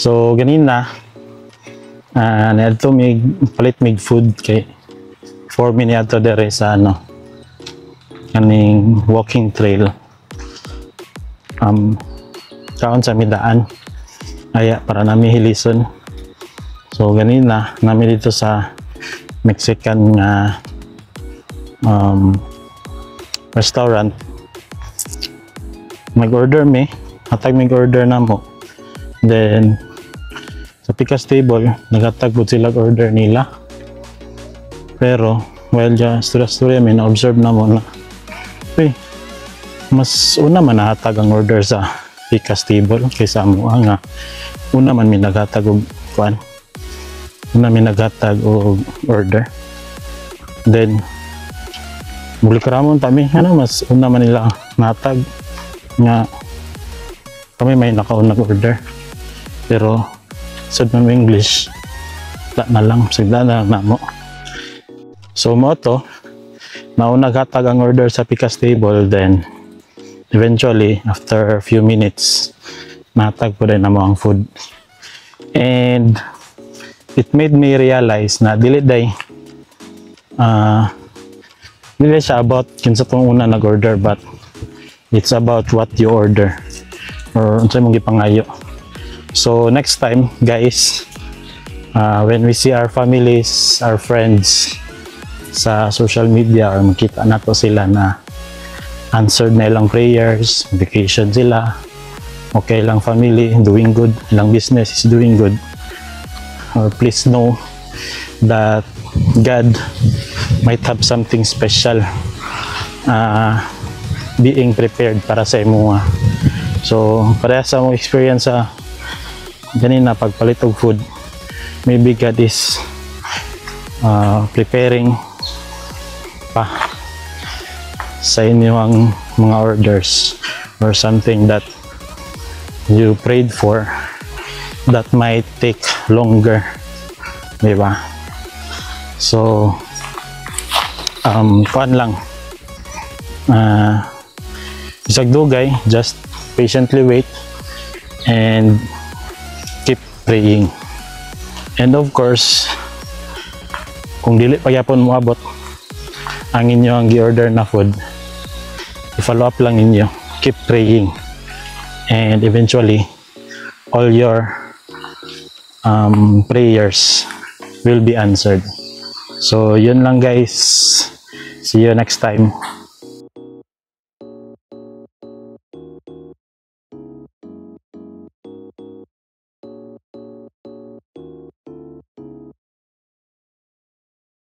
So ganina nadto mig palit mig food kay 4 minutes dere sa kaning walking trail. Kaon sa midaan aya para nami hilison. So ganina nami dito sa Mexican nga restaurant. Mag-order mi, hatag mag-order na mo. Then sa pikas table nagatag pud sila order nila. Pero while story mi na observe na mo na mas una man nahatag ang order sa pikas table kaysa mo nga una man mi naghatag og kuan. Una mi naghatag og order. Then muli karamon tami mas una man nila natag nga kami may nakaunang order. Pero sad man mo English na lang sigda na mo. So mo to nauna gatag ang order sa pikas table, then eventually after a few minutes natag po rin na mo ang food. And it made me realize na dili siya about kinsa tong una nag-order, but it's about what you order or unsa mong gipangayo. So next time guys, when we see our families, our friends sa social media or makita nato sila na answered na ilang prayers, vacation sila, okay lang family, doing good, ilang business is doing good, or please know that God might have something special being prepared para sa imo. So pareha sa mong experience sa ganina pagpalit og food, maybe God is preparing pa sa inyong mga orders or something that you prayed for that might take longer, diba? So kuan lang, isag dugay, just patiently wait and keep praying. And of course, kung dili pa gyapon mo abot ang inyo ang gi-order na food, i-follow up lang inyo, keep praying, and eventually all your prayers will be answered. So yun lang guys, see you next time.